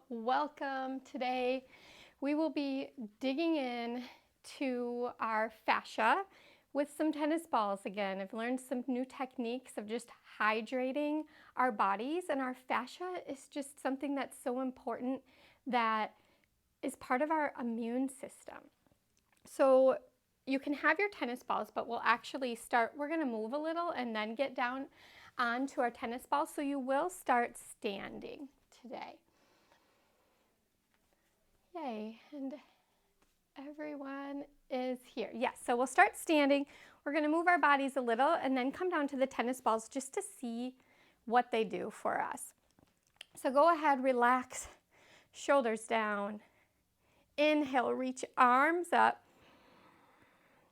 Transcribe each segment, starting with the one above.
welcome. Today we will be digging in to our fascia with some tennis balls again. I've learned some new techniques of just hydrating our bodies, and our fascia is just something that's so important that is part of our immune system. So you can have your tennis balls, but we'll actually start, we're going to move a little and then get down onto our tennis balls. So you will start standing today. Yay, and everyone is here. Yes, so we'll start standing. We're going to move our bodies a little and then come down to the tennis balls just to see what they do for us. So go ahead, relax, shoulders down. Inhale, reach arms up.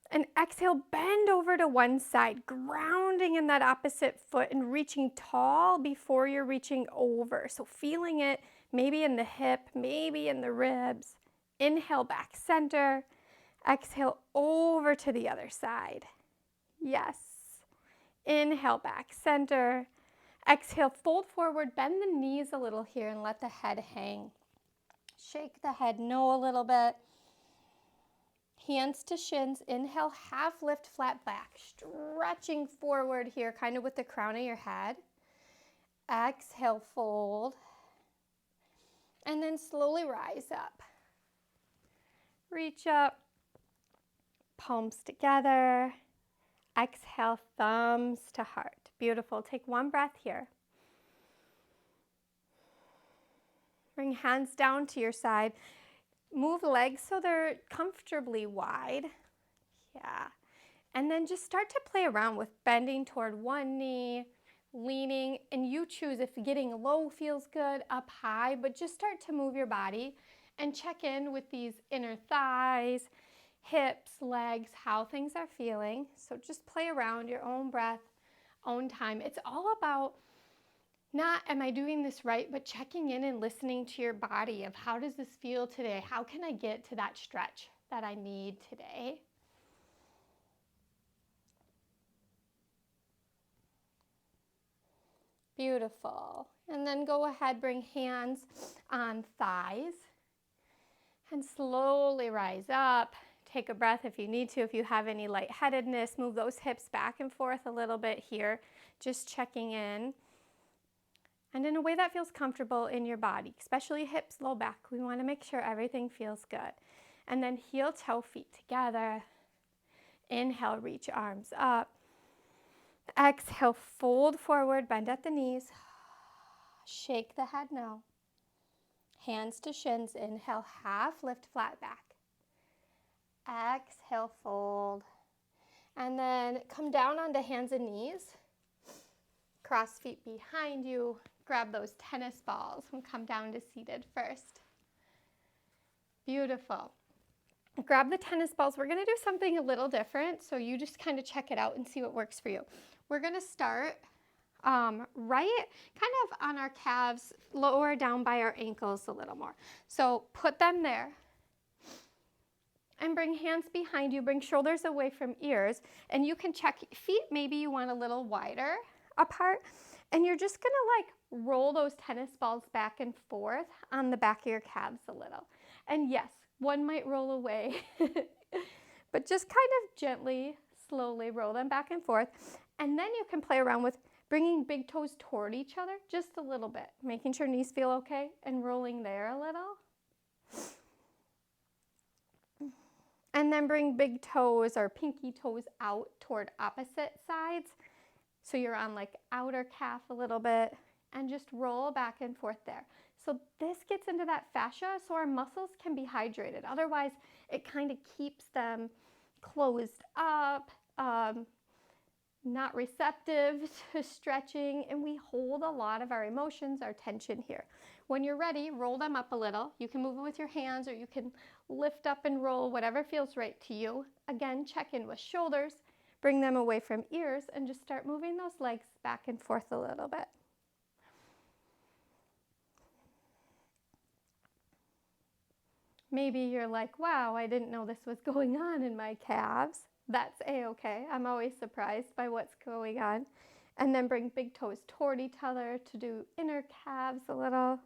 And exhale, bend over to one side, grounding in that opposite foot and reaching tall before you're reaching over. So feeling it maybe in the hip, maybe in the ribs. Inhale, back center. Exhale, over to the other side. Yes. Inhale, back center. Exhale, fold forward, bend the knees a little here and let the head hang. Shake the head no a little bit. Hands to shins. Inhale, half lift, flat back. Stretching forward here, kind of with the crown of your head. Exhale, fold. And then slowly rise up. Reach up. Palms together. Exhale, thumbs to heart. Beautiful. Take one breath here. Bring hands down to your side. Move legs so they're comfortably wide. Yeah. And then just start to play around with bending toward one knee, leaning, and you choose if getting low feels good, up high, but just start to move your body and check in with these inner thighs, hips, legs, how things are feeling. So just play around your own breath, own time. It's all about not, am I doing this right, but checking in and listening to your body of how does this feel today? How can I get to that stretch that I need today? Beautiful. And then go ahead, bring hands on thighs and slowly rise up. Take a breath if you need to. If you have any lightheadedness, move those hips back and forth a little bit here, just checking in. And in a way that feels comfortable in your body, especially hips, low back. We want to make sure everything feels good. And then heel, toe, feet together. Inhale, reach arms up. Exhale, fold forward, bend at the knees. Shake the head no. Hands to shins. Inhale, half lift, flat back. Exhale, fold. And then come down onto hands and knees. Cross feet behind you. Grab those tennis balls and come down to seated first. Beautiful. Grab the tennis balls. We're going to do something a little different, so you just kind of check it out and see what works for you. We're going to start right kind of on our calves, lower down by our ankles a little more. So put them there and bring hands behind you. Bring shoulders away from ears, and you can check feet. Maybe you want a little wider apart, and you're just going to roll those tennis balls back and forth on the back of your calves a little. And yes, one might roll away, but just kind of gently, slowly roll them back and forth. And then you can play around with bringing big toes toward each other just a little bit, making sure knees feel okay and rolling there a little. And then bring big toes or pinky toes out toward opposite sides. So you're on outer calf a little bit and just roll back and forth there. So this gets into that fascia so our muscles can be hydrated. Otherwise, it kind of keeps them closed up, not receptive to stretching, and we hold a lot of our emotions, our tension here. When you're ready, roll them up a little. You can move it with your hands or you can lift up and roll, whatever feels right to you. Again, check in with shoulders. Bring them away from ears and just start moving those legs back and forth a little bit. Maybe you're like, wow, I didn't know this was going on in my calves. That's a-okay. I'm always surprised by what's going on. And then bring big toes toward each other to do inner calves a little.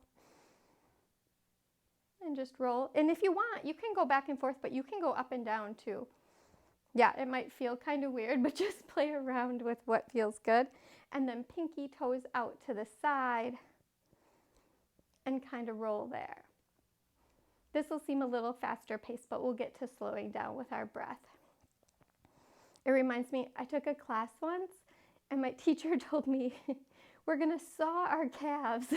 and just roll. And if you want, you can go back and forth, but you can go up and down too. Yeah, it might feel kind of weird, but just play around with what feels good. And then pinky toes out to the side and kind of roll there. This will seem a little faster pace, but we'll get to slowing down with our breath. It reminds me, I took a class once and my teacher told me, we're gonna saw our calves.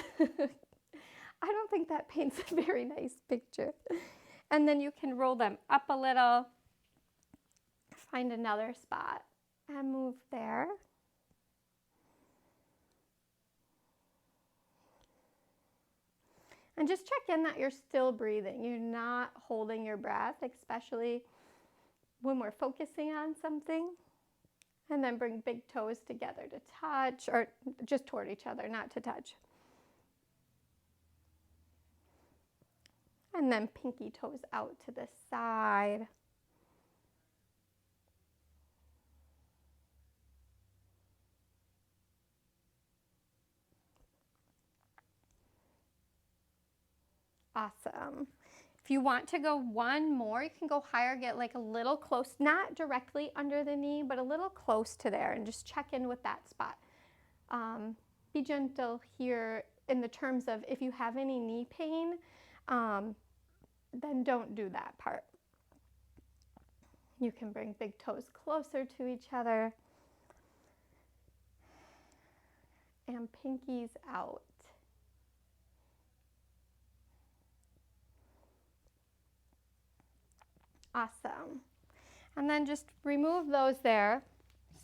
I don't think that paints a very nice picture. And then you can roll them up a little, find another spot and move there. And just check in that you're still breathing. You're not holding your breath, especially when we're focusing on something. And then bring big toes together to touch, or just toward each other, not to touch. And then pinky toes out to the side. Awesome. If you want to go one more, you can go higher, get like a little close, not directly under the knee, but a little close to there, and just check in with that spot. Be gentle here in the terms of if you have any knee pain, then don't do that part. You can bring big toes closer to each other and pinkies out. Awesome. And then just remove those there,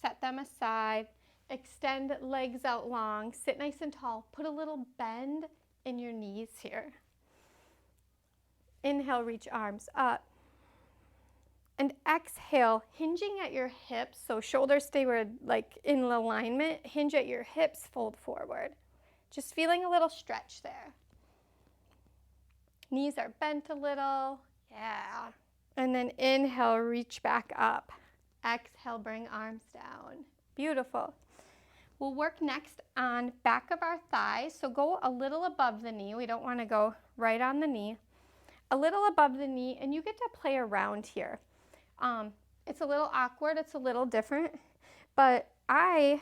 set them aside, extend legs out long, sit nice and tall, put a little bend in your knees here. Inhale, reach arms up. And exhale, hinging at your hips, so shoulders stay like in alignment, hinge at your hips, fold forward. Just feeling a little stretch there. Knees are bent a little, yeah. And then inhale, reach back up. Exhale, bring arms down. Beautiful. We'll work next on back of our thighs. So go a little above the knee. We don't want to go right on the knee. A little above the knee, and you get to play around here. It's a little awkward. It's a little different. But I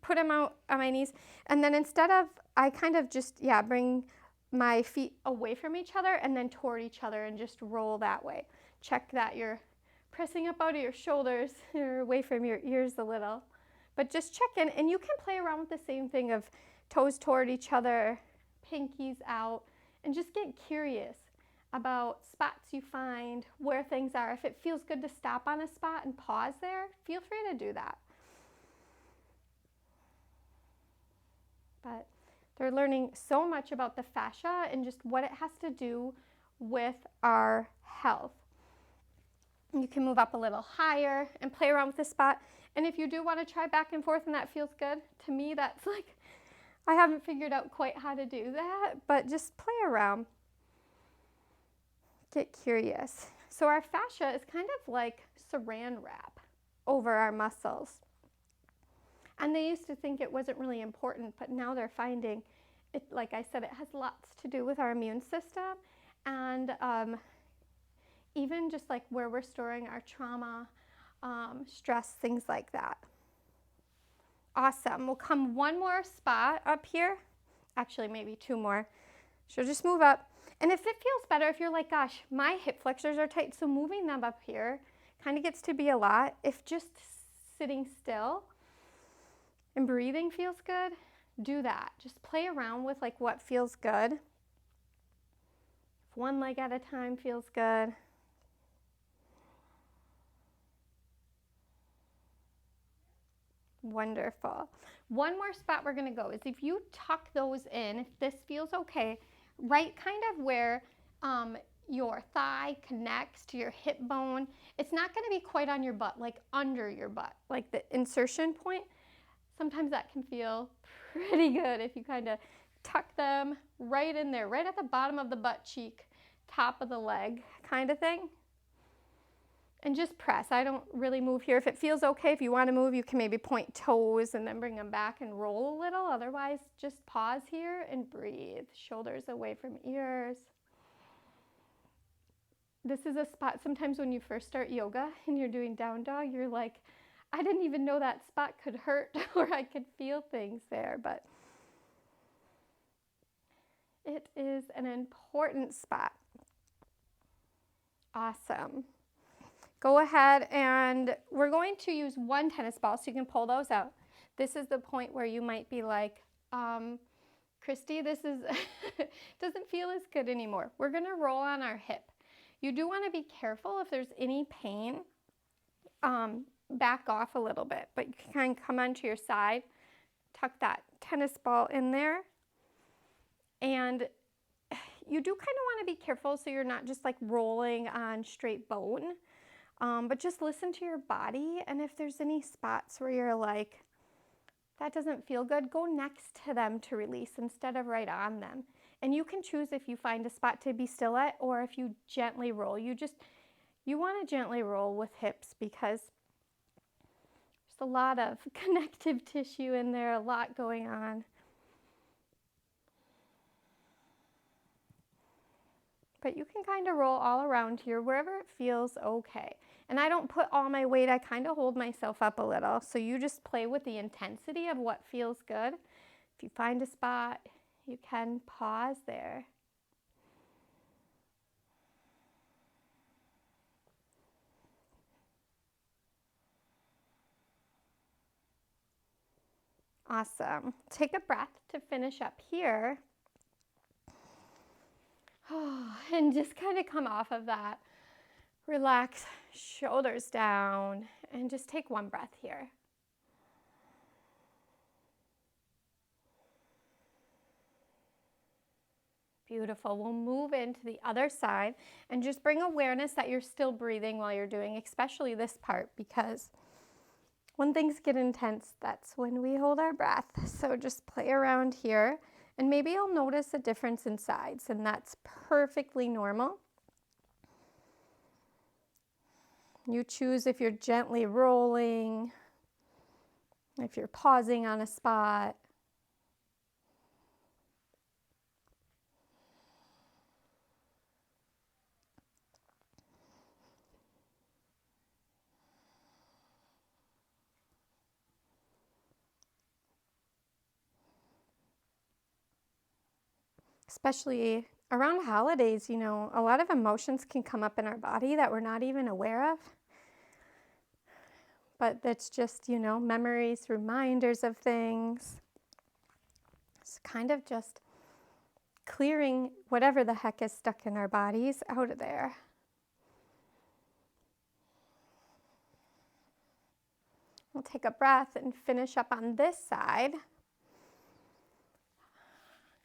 put them out on my knees. And then instead of, I kind of just, bring my feet away from each other and then toward each other and just roll that way. Check that you're pressing up out of your shoulders or away from your ears a little. But just check in, and you can play around with the same thing of toes toward each other, pinkies out, and just get curious about spots you find, where things are. If it feels good to stop on a spot and pause there, feel free to do that. But they're learning so much about the fascia and just what it has to do with our health. You can move up a little higher and play around with the spot. And if you do want to try back and forth and that feels good, to me that's like, I haven't figured out quite how to do that, but just play around. Get curious. So our fascia is kind of like saran wrap over our muscles. And they used to think it wasn't really important, but now they're finding it, like I said, it has lots to do with our immune system and even just like where we're storing our trauma, stress, things like that. Awesome. We'll come one more spot up here. Actually, maybe two more. So just move up. And if it feels better, if you're like, gosh, my hip flexors are tight, so moving them up here kind of gets to be a lot. If just sitting still and breathing feels good, do that. Just play around with like what feels good. If one leg at a time feels good. Wonderful. One more spot we're going to go is if you tuck those in, if this feels okay, right kind of where your thigh connects to your hip bone. It's not going to be quite on your butt, like under your butt, like the insertion point. Sometimes that can feel pretty good if you kind of tuck them right in there, right at the bottom of the butt cheek, top of the leg kind of thing. And just press. I don't really move here. If it feels okay, if you want to move, you can maybe point toes and then bring them back and roll a little. Otherwise, just pause here and breathe. Shoulders away from ears. this is a spot sometimes when you first start yoga and you're doing down dog, you're like, I didn't even know that spot could hurt or I could feel things there, but it is an important spot. Awesome. Go ahead and we're going to use one tennis ball so you can pull those out. This is the point where you might be like, Christy, this is doesn't feel as good anymore. We're going to roll on our hip. You do want to be careful if there's any pain. Back off a little bit, but you can kind of come onto your side, tuck that tennis ball in there, and you do kind of want to be careful so you're not just like rolling on straight bone, but just listen to your body, and if there's any spots where you're like, that doesn't feel good, go next to them to release instead of right on them. And you can choose if you find a spot to be still at or if you gently roll. You want to gently roll with hips because there's a lot of connective tissue in there, a lot going on. But you can kind of roll all around here wherever it feels okay. And I don't put all my weight, I kind of hold myself up a little. So you just play with the intensity of what feels good. If you find a spot, you can pause there. Awesome. Take a breath to finish up here. And just kind of come off of that. Relax, shoulders down, and just take one breath here. Beautiful. We'll move into the other side and just bring awareness that you're still breathing while you're doing, especially this part, because when things get intense, that's when we hold our breath. So just play around here, and maybe you'll notice a difference in sides, and that's perfectly normal. You choose if you're gently rolling, if you're pausing on a spot. Especially around holidays, you know, a lot of emotions can come up in our body that we're not even aware of. But that's just, you know, memories, reminders of things. It's kind of just clearing whatever the heck is stuck in our bodies out of there. We'll take a breath and finish up on this side.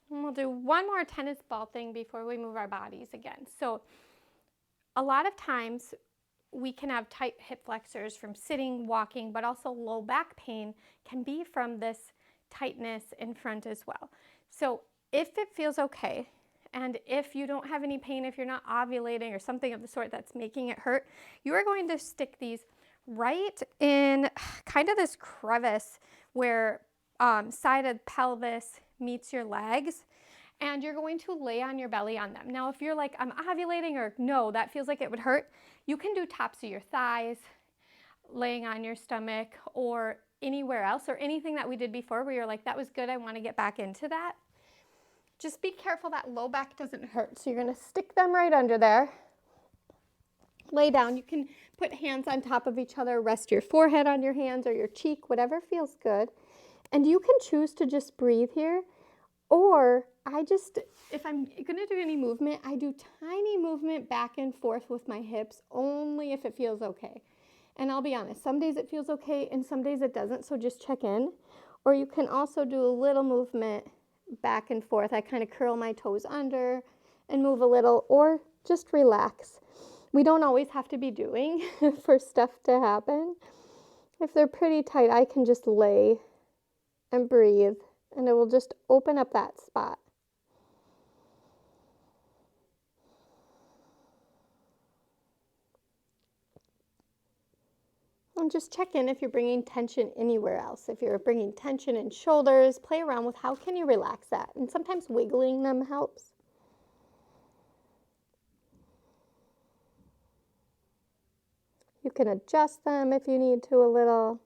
And we'll do one more tennis ball thing before we move our bodies again. So a lot of times we can have tight hip flexors from sitting, walking, but also low back pain can be from this tightness in front as well. So if it feels okay, and if you don't have any pain, if you're not ovulating or something of the sort that's making it hurt, you are going to stick these right in kind of this crevice where side of pelvis meets your legs, and you're going to lay on your belly on them. Now, if you're like, I'm ovulating, or no, that feels like it would hurt, you can do tops of your thighs, laying on your stomach, or anywhere else, or anything that we did before where you're like, that was good, I want to get back into that. Just be careful that low back doesn't hurt. So you're going to stick them right under there. Lay down. You can put hands on top of each other, rest your forehead on your hands or your cheek, whatever feels good. And you can choose to just breathe here, or if I'm going to do any movement, I do tiny movement back and forth with my hips only if it feels okay. And I'll be honest, some days it feels okay and some days it doesn't, so just check in. Or you can also do a little movement back and forth. I kind of curl my toes under and move a little, or just relax. We don't always have to be doing for stuff to happen. If they're pretty tight, I can just lay and breathe, and it will just open up that spot. And just check in if you're bringing tension anywhere else. If you're bringing tension in shoulders, play around with how can you relax that. And sometimes wiggling them helps. You can adjust them if you need to a little.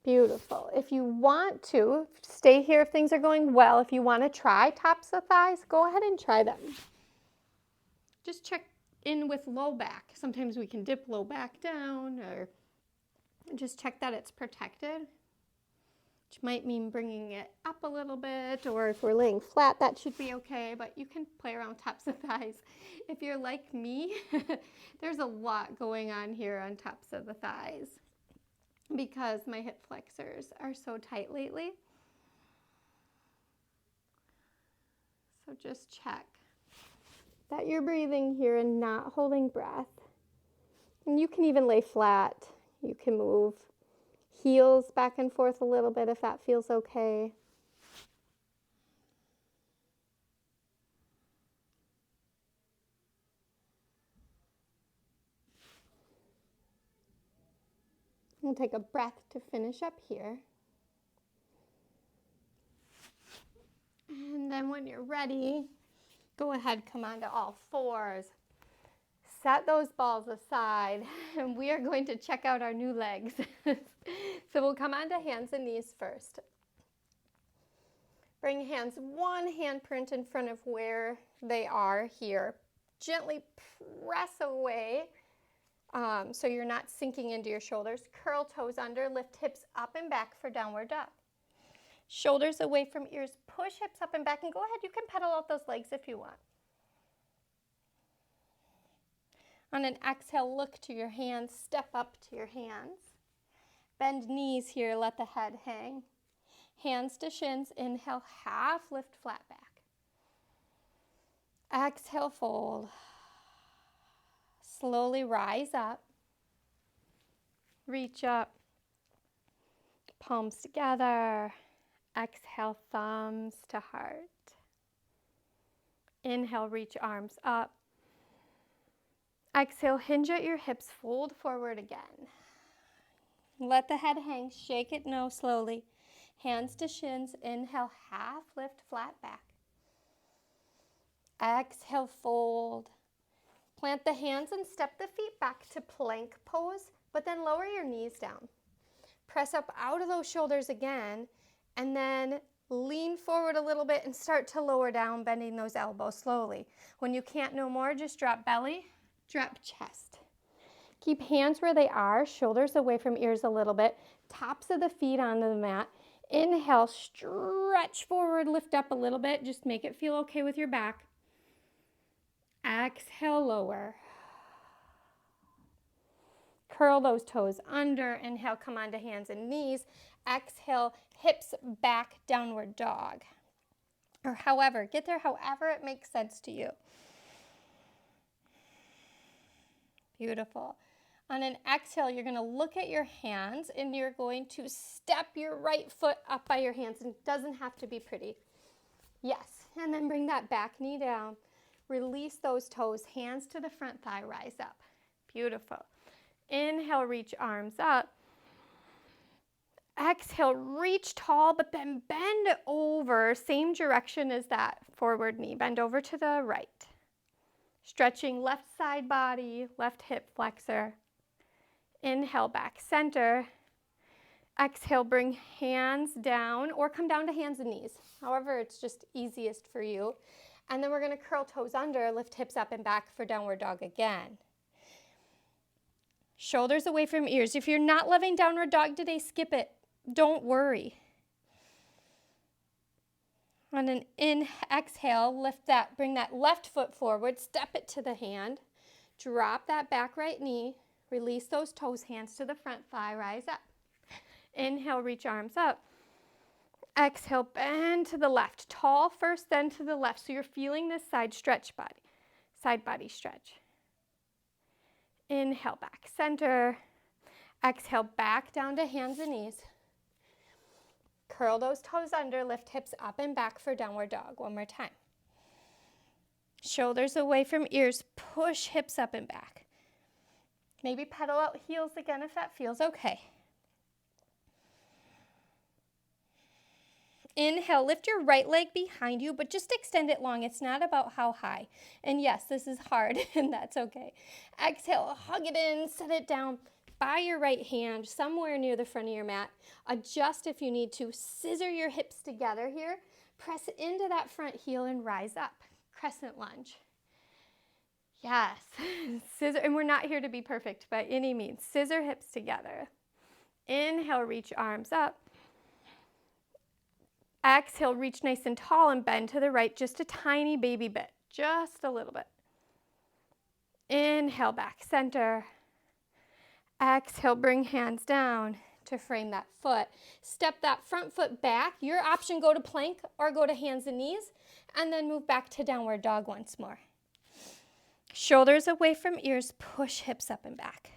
Beautiful. If you want to, stay here if things are going well. If you want to try tops of thighs, go ahead and try them. Just check in with low back. Sometimes we can dip low back down, or just check that it's protected, which might mean bringing it up a little bit, or if we're laying flat, that should be okay, but you can play around tops of thighs. If you're like me, there's a lot going on here on tops of the thighs because my hip flexors are so tight lately. So just check that you're breathing here and not holding breath. And you can even lay flat. You can move heels back and forth a little bit if that feels okay. We'll take a breath to finish up here. And then when you're ready, go ahead, come onto all fours. Set those balls aside, and we are going to check out our new legs. So we'll come onto hands and knees first. Bring hands, one handprint in front of where they are here. Gently press away so you're not sinking into your shoulders. Curl toes under, lift hips up and back for downward dog. Shoulders away from ears, push hips up and back, and go ahead, you can pedal out those legs if you want. On an exhale, look to your hands, step up to your hands. Bend knees here, let the head hang. Hands to shins, inhale, half lift, flat back. Exhale, fold. Slowly rise up. Reach up. Palms together. Exhale, thumbs to heart. Inhale, reach arms up. Exhale, hinge at your hips, fold forward again. Let the head hang, shake it no slowly. Hands to shins, inhale, half lift, flat back. Exhale, fold. Plant the hands and step the feet back to plank pose, but then lower your knees down. Press up out of those shoulders again, and then lean forward a little bit and start to lower down, bending those elbows slowly. When you can't no more, just drop belly, drop chest. Keep hands where they are, shoulders away from ears a little bit, tops of the feet onto the mat. Inhale, stretch forward, lift up a little bit. Just make it feel okay with your back. Exhale, lower. Curl those toes under. Inhale, come onto hands and knees. Exhale, hips back, downward dog. Or however, get there however it makes sense to you. Beautiful. On an exhale, you're going to look at your hands and you're going to step your right foot up by your hands. And it doesn't have to be pretty. Yes. And then bring that back knee down. Release those toes. Hands to the front thigh. Rise up. Beautiful. Inhale, reach arms up. Exhale, reach tall, but then bend over. Same direction as that forward knee. Bend over to the right. Stretching left side body, left hip flexor. Inhale, back center. Exhale, bring hands down or come down to hands and knees. However, it's just easiest for you. And then we're going to curl toes under, lift hips up and back for downward dog again. Shoulders away from ears. If you're not loving downward dog today, skip it. Don't worry. On an exhale, bring that left foot forward, step it to the hand. Drop that back right knee. Release those toes, hands to the front thigh, rise up. Inhale, reach arms up. Exhale, bend to the left. Tall first, then to the left. So you're feeling this side body stretch. Inhale, back center. Exhale, back down to hands and knees. Curl those toes under, lift hips up and back for downward dog. One more time. Shoulders away from ears, push hips up and back. Maybe pedal out heels again if that feels okay. Inhale, lift your right leg behind you, but just extend it long. It's not about how high. And yes, this is hard, and that's okay. Exhale, hug it in, set it down by your right hand, somewhere near the front of your mat. Adjust if you need to. Scissor your hips together here. Press into that front heel and rise up. Crescent lunge. Yes, scissor, and we're not here to be perfect by any means. Scissor hips together. Inhale, reach arms up. Exhale, reach nice and tall and bend to the right just a tiny baby bit, just a little bit. Inhale, back center. Exhale, bring hands down to frame that foot. Step that front foot back. Your option, go to plank or go to hands and knees, and then move back to downward dog once more. Shoulders away from ears, push hips up and back.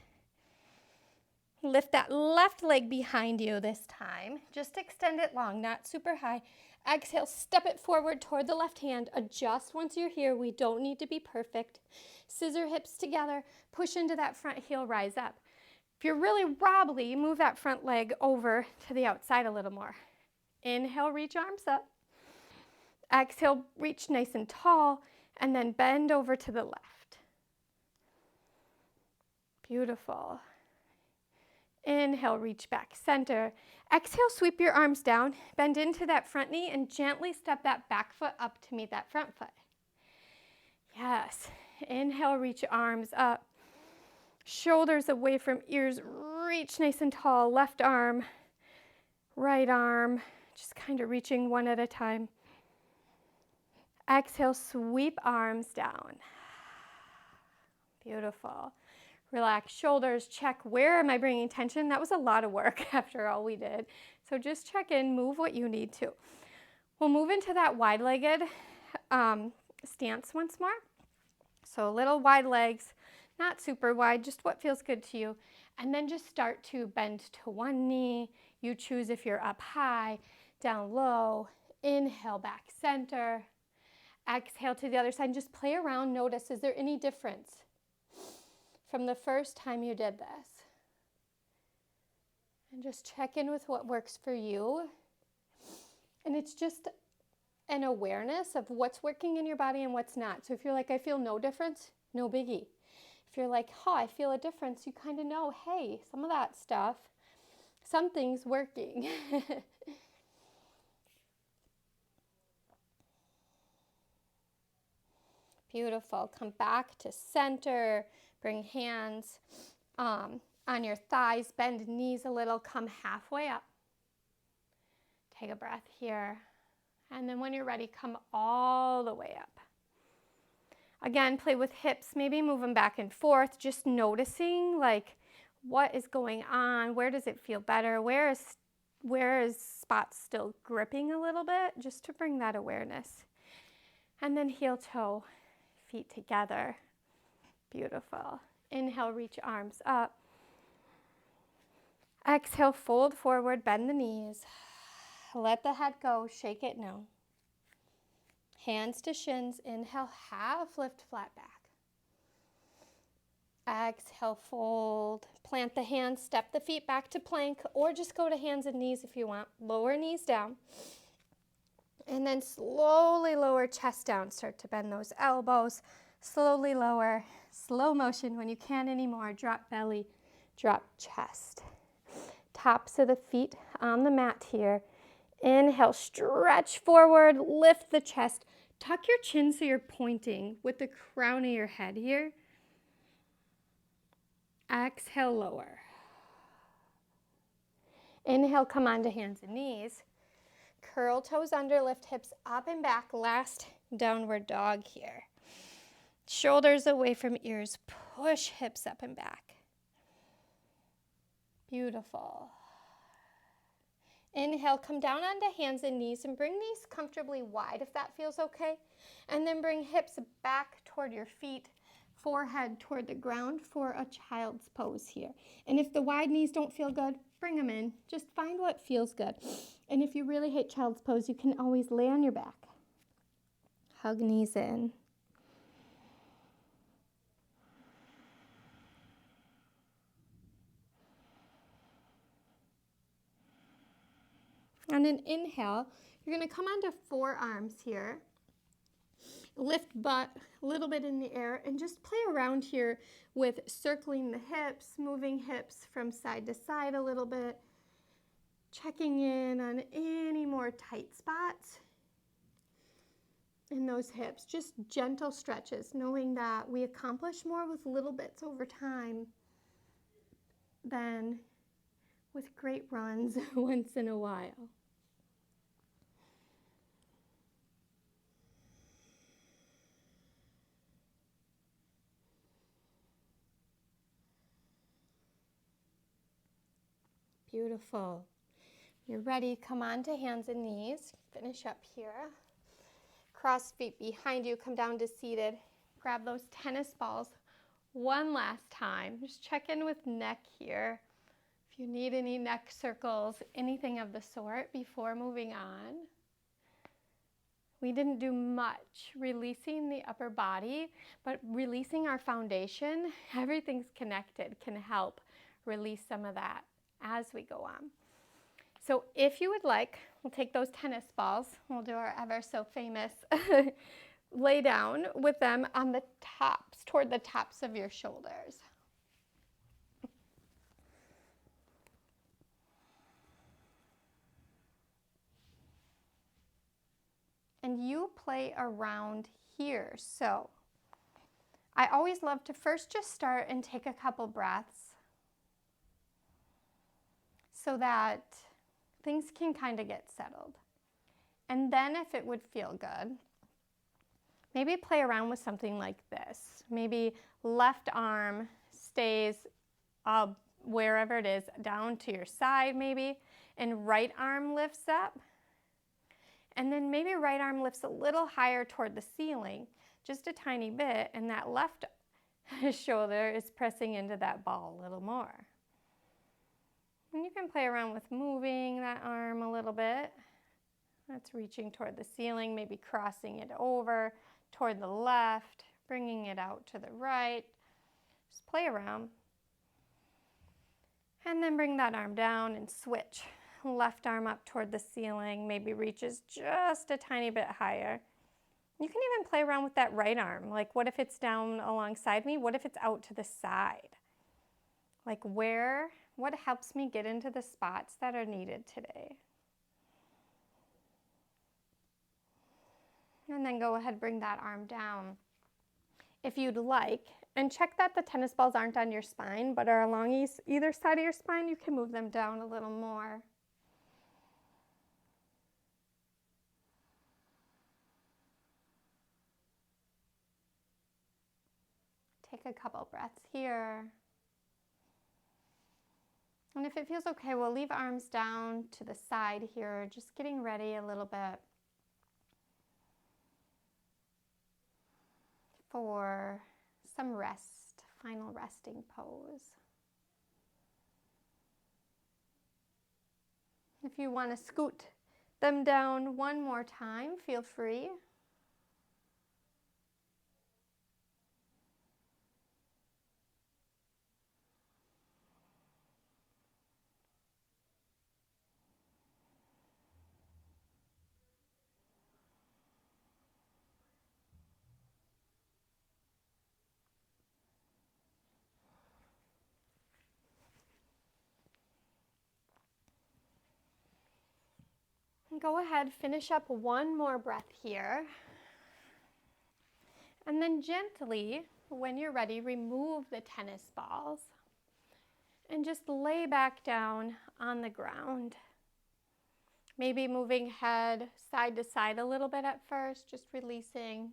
Lift that left leg behind you this time. Just extend it long, not super high. Exhale, step it forward toward the left hand. Adjust once you're here. We don't need to be perfect. Scissor hips together. Push into that front heel, rise up. If you're really wobbly, move that front leg over to the outside a little more. Inhale, reach arms up. Exhale, reach nice and tall, and then bend over to the left. Beautiful. Inhale, reach back center. Exhale, sweep your arms down, bend into that front knee, and gently step that back foot up to meet that front foot. Yes. Inhale, reach arms up. Shoulders away from ears, reach nice and tall. Left arm, right arm, just kind of reaching one at a time. Exhale, sweep arms down. Beautiful. Relax shoulders, check where am I bringing tension. That was a lot of work after all we did. So just check in, move what you need to. We'll move into that wide-legged stance once more. So little wide legs, not super wide, just what feels good to you. And then just start to bend to one knee. You choose if you're up high, down low. Inhale, back center. Exhale to the other side and just play around. Notice, is there any difference from the first time you did this? And just check in with what works for you. And it's just an awareness of what's working in your body and what's not. So if you're like, I feel no difference, no biggie. If you're like, oh, I feel a difference, you kind of know, hey, some of that stuff, something's working. Beautiful. Come back to center. Bring hands on your thighs. Bend knees a little. Come halfway up. Take a breath here. And then when you're ready, come all the way up. Again, play with hips. Maybe move them back and forth. Just noticing, like, what is going on? Where does it feel better? Where is spots still gripping a little bit? Just to bring that awareness. And then heel toe. Feet together. Beautiful. Inhale, reach arms up. Exhale, fold forward, bend the knees. Let the head go, shake it no. Hands to shins. Inhale, half lift, flat back. Exhale, fold. Plant the hands, step the feet back to plank, or just go to hands and knees if you want. Lower knees down. And then slowly lower chest down. Start to bend those elbows. Slowly lower. Slow motion when you can't anymore. Drop belly, drop chest. Tops of the feet on the mat here. Inhale, stretch forward, lift the chest. Tuck your chin so you're pointing with the crown of your head here. Exhale, lower. Inhale, come onto hands and knees. Curl toes under, lift hips up and back. Last downward dog here. Shoulders away from ears. Push hips up and back. Beautiful. Inhale, come down onto hands and knees and bring these comfortably wide if that feels okay. And then bring hips back toward your feet, forehead toward the ground for a child's pose here. And if the wide knees don't feel good, bring them in. Just find what feels good. And if you really hate child's pose, you can always lay on your back. Hug knees in. On an inhale, You're going to come onto forearms here. Lift butt a little bit in the air and just play around here with circling the hips, moving hips from side to side a little bit, checking in on any more tight spots in those hips. Just gentle stretches, knowing that we accomplish more with little bits over time than with great runs once in a while. Beautiful. You're ready. Come on to hands and knees. Finish up here. Cross feet behind you. Come down to seated. Grab those tennis balls one last time. Just check in with neck here. If you need any neck circles, anything of the sort before moving on. We didn't do much releasing the upper body, but releasing our foundation, everything's connected, can help release some of that as we go on. So if you would like, we'll take those tennis balls, we'll do our ever so famous lay down with them on the tops, toward the tops of your shoulders. And you play around here. So I always love to first just start and take a couple breaths so that things can kind of get settled. And then if it would feel good, maybe play around with something like this. Maybe left arm stays wherever it is, down to your side maybe, and right arm lifts up. And then maybe right arm lifts a little higher toward the ceiling, just a tiny bit, and that left shoulder is pressing into that ball a little more. And you can play around with moving that arm a little bit. That's reaching toward the ceiling, maybe crossing it over toward the left, bringing it out to the right. Just play around. And then bring that arm down and switch. Left arm up toward the ceiling, maybe reaches just a tiny bit higher. You can even play around with that right arm. Like, what if it's down alongside me? What if it's out to the side? Like, what helps me get into the spots that are needed today? And then go ahead, bring that arm down if you'd like. And check that the tennis balls aren't on your spine, but are along either side of your spine. You can move them down a little more. Take a couple breaths here. And if it feels okay, we'll leave arms down to the side here, just getting ready a little bit for some rest, final resting pose. If you want to scoot them down one more time, feel free. Go ahead, finish up one more breath here. And then gently, when you're ready, remove the tennis balls and just lay back down on the ground. Maybe moving head side to side a little bit at first, just releasing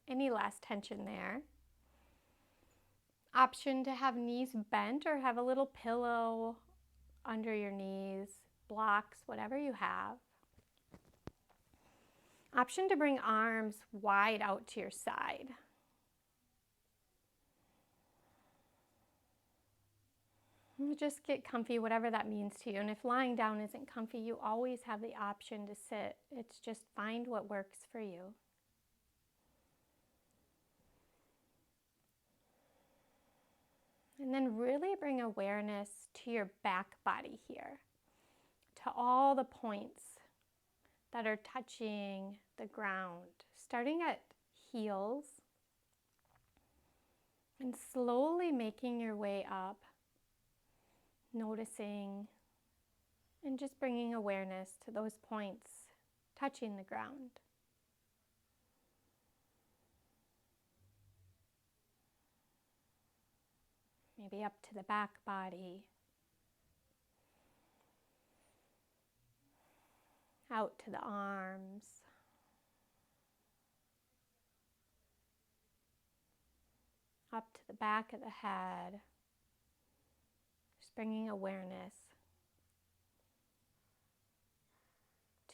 any last tension there. Option to have knees bent or have a little pillow under your knees, blocks, whatever you have. Option to bring arms wide out to your side. Just get comfy, whatever that means to you. And if lying down isn't comfy, you always have the option to sit. It's just find what works for you. And then really bring awareness to your back body here, to all the points that are touching the ground, starting at heels and slowly making your way up, noticing and just bringing awareness to those points touching the ground. Maybe up to the back body, out to the arms, up to the back of the head, just bringing awareness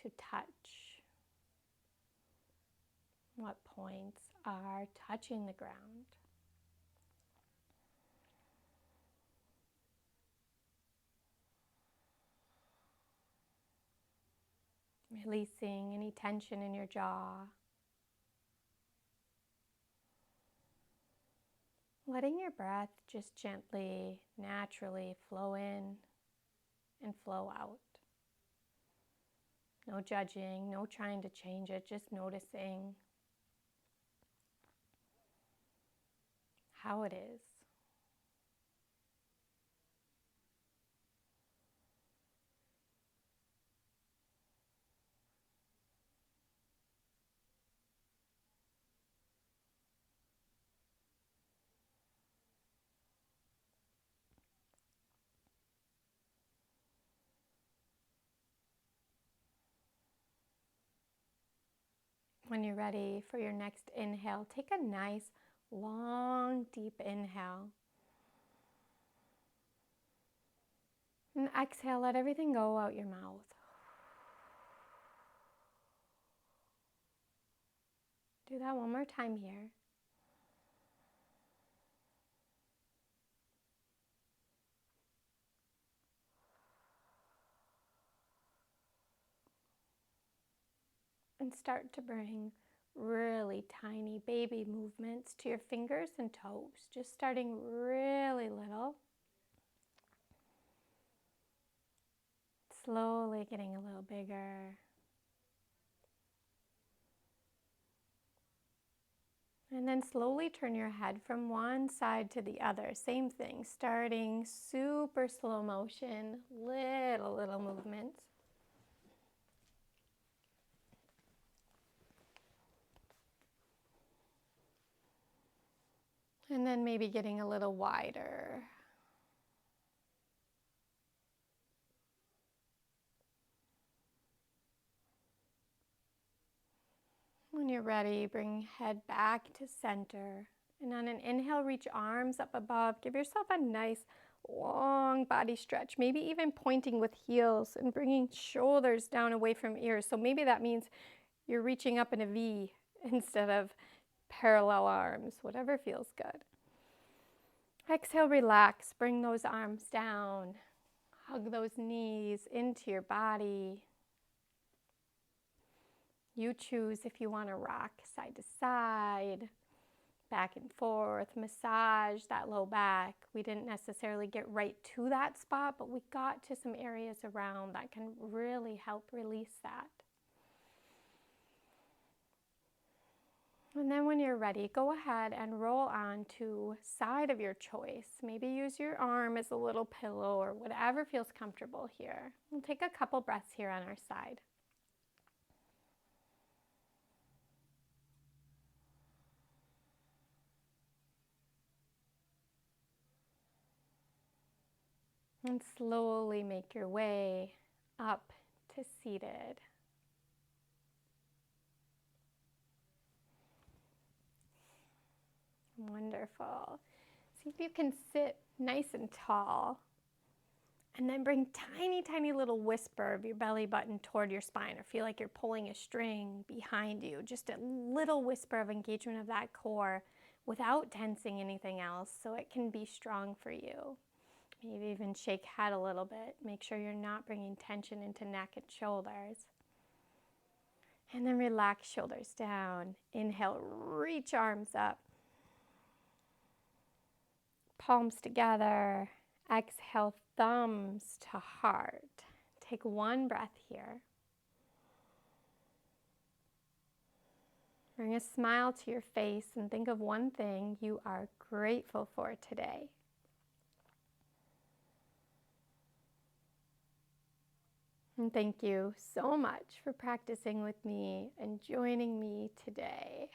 to touch what points are touching the ground. Releasing any tension in your jaw. Letting your breath just gently, naturally flow in and flow out. No judging, no trying to change it, just noticing how it is. When you're ready for your next inhale, take a nice, long, deep inhale. And exhale, let everything go out your mouth. Do that one more time here. And start to bring really tiny baby movements to your fingers and toes, just starting really little. Slowly getting a little bigger. And then slowly turn your head from one side to the other. Same thing, starting super slow motion, little movements. And then maybe getting a little wider. When you're ready, bring head back to center. And on an inhale, reach arms up above. Give yourself a nice long body stretch, maybe even pointing with heels and bringing shoulders down away from ears. So maybe that means you're reaching up in a V instead of parallel arms, whatever feels good. Exhale, relax, bring those arms down. Hug those knees into your body. You choose if you want to rock side to side, back and forth, massage that low back. We didn't necessarily get right to that spot, but we got to some areas around that can really help release that. And then when you're ready, go ahead and roll on to side of your choice. Maybe use your arm as a little pillow or whatever feels comfortable here. We'll take a couple breaths here on our side. And slowly make your way up to seated. Wonderful. See if you can sit nice and tall. And then bring tiny little whisper of your belly button toward your spine, or feel like you're pulling a string behind you. Just a little whisper of engagement of that core without tensing anything else, so it can be strong for you. Maybe even shake head a little bit. Make sure you're not bringing tension into neck and shoulders. And then relax shoulders down. Inhale, reach arms up. Palms together. Exhale, thumbs. thumbs to heart. Take one breath here. Bring a smile to your face and think of one thing you are grateful for today. And thank you so much for practicing with me and joining me today.